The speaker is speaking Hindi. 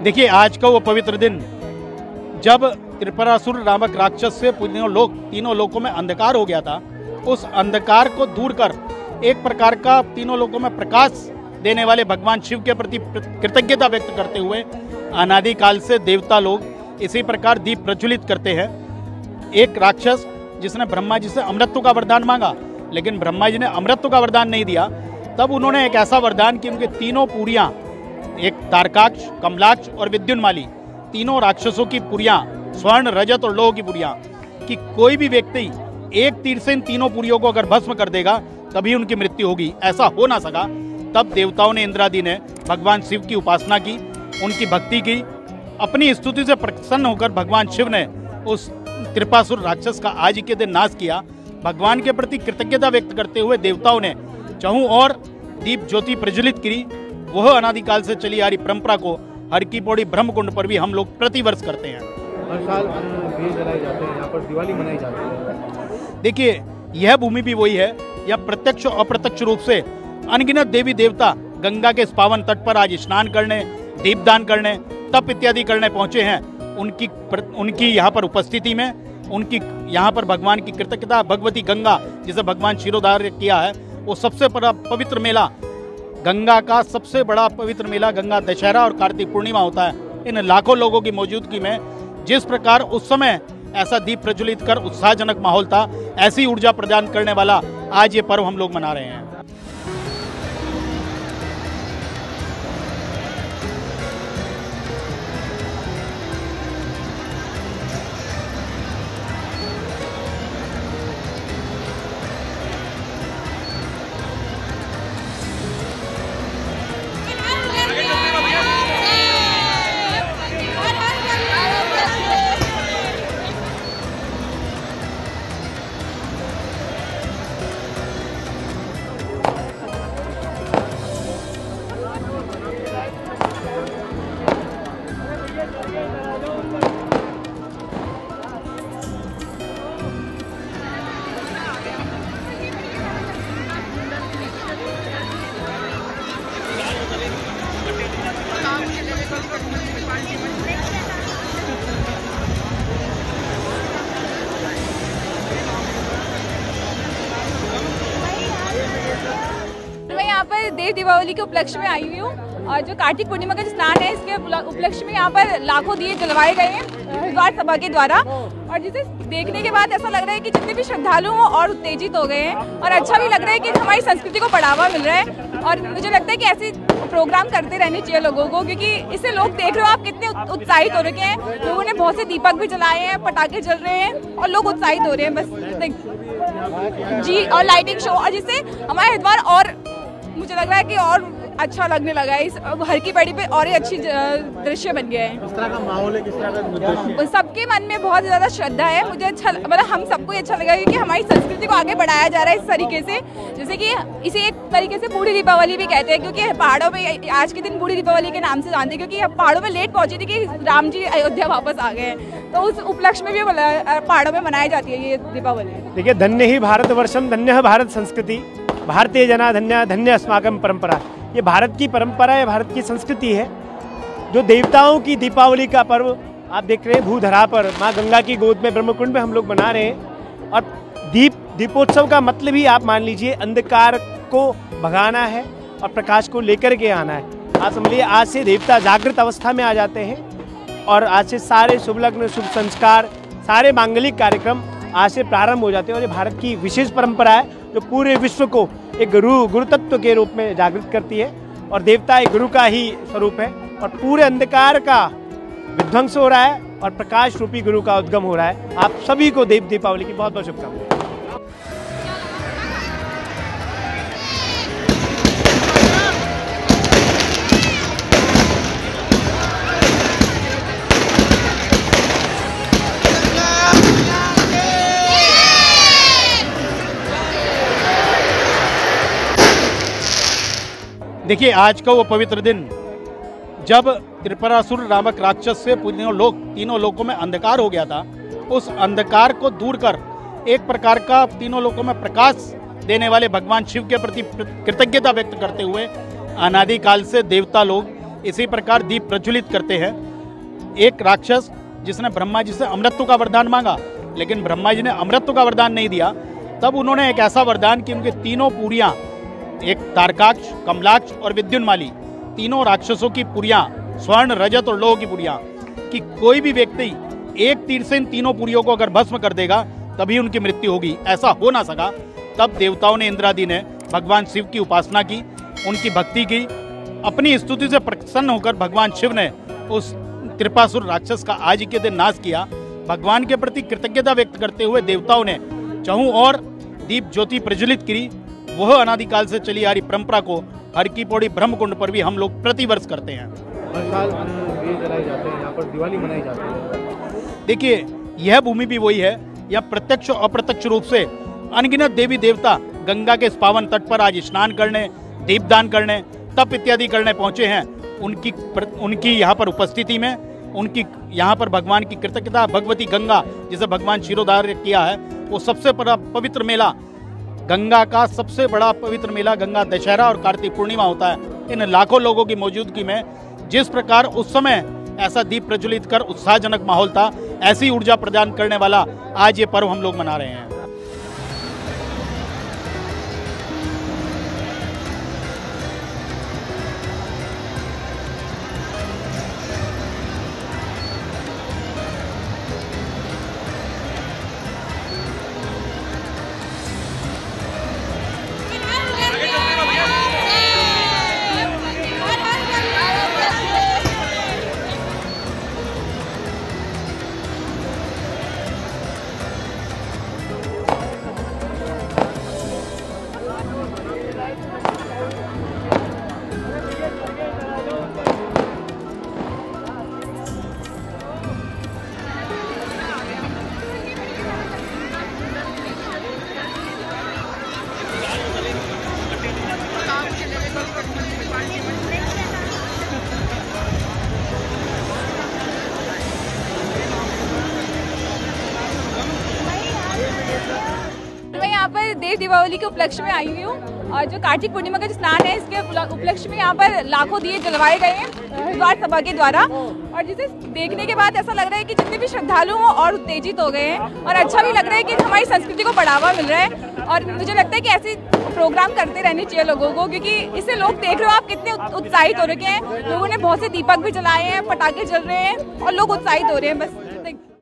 देखिए, आज का वो पवित्र दिन जब त्रिपुरासुर नामक राक्षस से तीनों लोकों में अंधकार हो गया था, उस अंधकार को दूर कर एक प्रकार का तीनों लोकों में प्रकाश देने वाले भगवान शिव के प्रति कृतज्ञता व्यक्त करते हुए अनादिकाल से देवता लोग इसी प्रकार दीप प्रज्वलित करते हैं। एक राक्षस जिसने ब्रह्मा जी से अमृतत्व का वरदान मांगा, लेकिन ब्रह्मा जी ने अमृतत्व का वरदान नहीं दिया, तब उन्होंने एक ऐसा वरदान कि उनके तीनों पुरियां, एक तारकाक्ष, कमलाक्ष और विद्युन्माली, तीनों राक्षसों की पुरियां, स्वर्ण, रजत और लोह की पुरियां, कि कोई भी व्यक्ति एक तीर से इन तीनों पुरियों को अगर भस्म कर देगा तभी उनकी मृत्यु होगी। ऐसा हो ना सका, तब देवताओं ने, इंद्रादि ने भगवान शिव की उपासना की, उनकी भक्ति की। अपनी स्तुति से प्रसन्न होकर भगवान शिव ने उस त्रिपुरासुर राक्षस का आज के दिन नाश किया। भगवान के प्रति कृतज्ञता व्यक्त करते हुए देवताओं ने चहु और दीप ज्योति प्रज्वलित की। वह अनादिकाल से चली आ रही परंपरा को हर की पौड़ी ब्रह्मकुंड पर भी हम लोग प्रतिवर्ष करते हैं। हर साल दिए जलाए जाते हैं, यहाँ पर दिवाली मनाई जाती है। देखिए, यह भूमि भी वही है, यह प्रत्यक्ष और अप्रत्यक्ष रूप से अनगिनत देवी देवता गंगा के इस पावन तट पर आज स्नान करने, दीपदान करने, तप इत्यादि करने पहुंचे हैं। उनकी यहाँ पर उपस्थिति में, उनकी यहाँ पर भगवान की कृतज्ञता, भगवती गंगा जिसे भगवान शिरोधार्य किया है, वो सबसे बड़ा पवित्र मेला, गंगा का सबसे बड़ा पवित्र मेला गंगा दशहरा और कार्तिक पूर्णिमा होता है। इन लाखों लोगों की मौजूदगी में जिस प्रकार उस समय ऐसा दीप प्रज्वलित कर उत्साहजनक माहौल था, ऐसी ऊर्जा प्रदान करने वाला आज ये पर्व हम लोग मना रहे हैं। यहाँ पर देव दीपावली के उपलक्ष्य में आई हुई हूँ, और जो कार्तिक पूर्णिमा का जो स्नान है, इसके उपलक्ष्य में यहाँ पर लाखों दिए जलवाए गए हैं हरिद्वार सभा के द्वारा। और जिसे देखने के बाद ऐसा लग रहा है कि जितने भी श्रद्धालु हैं और उत्तेजित हो गए हैं, और अच्छा भी लग रहा है कि हमारी संस्कृति को बढ़ावा मिल रहा है। और मुझे लगता है कि ऐसे प्रोग्राम करते रहने चाहिए लोगों को, क्योंकि इससे लोग देख रहे हो आप कितने उत्साहित हो रखे हैं। लोगों ने बहुत से दीपक भी जलाए हैं, पटाखे जल रहे हैं और लोग उत्साहित हो रहे हैं बस जी। और लाइटिंग शो, और जिससे हमारा हरिद्वार और मुझे लग रहा है कि और अच्छा लगने लगा है। इस हर की पैड़ी पे और ही अच्छी दृश्य बन गया है। किस तरह का माहौल है, किस तरह का दृश्य? सबके मन में बहुत ज़्यादा श्रद्धा है। मुझे अच्छा, मतलब हम सबको अच्छा लगा कि हमारी संस्कृति को आगे बढ़ाया जा रहा है इस तरीके से। जैसे कि इसे एक तरीके से बूढ़ी दीपावली भी कहते हैं, क्योंकि पहाड़ों में आज के दिन बूढ़ी दीपावली के नाम से जानते हैं, क्योंकि पहाड़ों में लेट पहुंची थी कि राम जी अयोध्या वापस आ गए हैं। तो उस उपलक्ष्य में भी पहाड़ों में मनाई जाती है ये दीपावली। देखिए, धन्य ही भारतवर्षम, धन्य है भारत संस्कृति, भारतीय जना धन्य, धन्य अस्माकं परंपरा। ये भारत की परंपरा है, भारत की संस्कृति है। जो देवताओं की दीपावली का पर्व आप देख रहे हैं, भूधरा पर माँ गंगा की गोद में ब्रह्मकुंड में हम लोग मना रहे हैं। और दीपोत्सव का मतलब ही आप मान लीजिए अंधकार को भगाना है और प्रकाश को लेकर के आना है। आप समझिए, आज से देवता जागृत अवस्था में आ जाते हैं, और आज से सारे शुभ लग्न, शुभ संस्कार, सारे मांगलिक कार्यक्रम आज से प्रारंभ हो जाते हैं। और ये भारत की विशेष परंपरा है जो पूरे विश्व को एक गुरु तत्व के रूप में जागृत करती है। और देवता एक गुरु का ही स्वरूप है, और पूरे अंधकार का विध्वंस हो रहा है और प्रकाश रूपी गुरु का उद्गम हो रहा है। आप सभी को देव दीपावली की बहुत बहुत शुभकामनाएं। देखिए, आज का वो पवित्र दिन जब त्रिपुरासुर नामक राक्षस से तीनों लोकों में अंधकार हो गया था, उस अंधकार को दूर कर एक प्रकार का तीनों लोकों में प्रकाश देने वाले भगवान शिव के प्रति कृतज्ञता व्यक्त करते हुए अनादिकाल से देवता लोग इसी प्रकार दीप प्रज्वलित करते हैं। एक राक्षस जिसने ब्रह्मा जी से अमृतत्व का वरदान मांगा, लेकिन ब्रह्मा जी ने अमृतत्व का वरदान नहीं दिया, तब उन्होंने एक ऐसा वरदान कि उनके तीनों पुरियां, एक तारकाक्ष, कमलाक्ष और विद्युन्माली, तीनों राक्षसों की पुरियां, स्वर्ण, रजत और लोह की पुरियां, कि कोई भी व्यक्ति एक तीर से इन तीनों पुरियों को अगर भस्म कर देगा तभी उनकी मृत्यु होगी। ऐसा हो ना सका, तब देवताओं ने, इंद्रादि ने भगवान शिव की उपासना की, उनकी भक्ति की। अपनी स्तुति से प्रसन्न होकर भगवान शिव ने उस कृपासुर राक्षस का आज के दिन नाश किया। भगवान के प्रति कृतज्ञता व्यक्त करते हुए देवताओं ने चहु और दीप ज्योति प्रज्वलित की। वह अनादिकाल से चली आ रही परंपरा को हर की पौड़ी ब्रह्मकुंड पर भी हम लोग प्रतिवर्ष करते हैं। हर साल दिए जलाए जाते हैं, यहाँ पर दिवाली मनाई जाती है। देखिए, यह भूमि भी वही है, यह प्रत्यक्ष और अप्रत्यक्ष रूप से अनगिनत देवी देवता गंगा के इस पावन तट पर आज स्नान करने, दीपदान करने, तप इत्यादि करने पहुंचे हैं। उनकी यहाँ पर उपस्थिति में, उनकी यहाँ पर भगवान की कृतज्ञता, भगवती गंगा जिसे भगवान क्षीरोधार्य किया है, वो सबसे बड़ा पवित्र मेला, गंगा का सबसे बड़ा पवित्र मेला गंगा दशहरा और कार्तिक पूर्णिमा होता है। इन लाखों लोगों की मौजूदगी में जिस प्रकार उस समय ऐसा दीप प्रज्वलित कर उत्साहजनक माहौल था, ऐसी ऊर्जा प्रदान करने वाला आज ये पर्व हम लोग मना रहे हैं। मैं यहाँ पर देव दीपावली के उपलक्ष्य में आई हुई हूँ और जो कार्तिक पूर्णिमा का जो स्नान है, इसके उपलक्ष्य में यहाँ पर लाखों दिए जलवाए गए हैं हरिद्वार सभा के द्वारा, और जिसे देखने के बाद ऐसा लग रहा है कि जितने भी श्रद्धालु हैं और उत्तेजित हो गए हैं, और अच्छा भी लग रहा है कि हमारी संस्कृति को बढ़ावा मिल रहा है। और मुझे लगता है कि ऐसे प्रोग्राम करते रहने चाहिए लोगों को, क्योंकि इससे लोग देख रहे हो आप कितने उत्साहित हो रखे हैं। लोगों ने बहुत से दीपक भी जलाए हैं, पटाखे जल रहे हैं और लोग उत्साहित हो रहे हैं। बस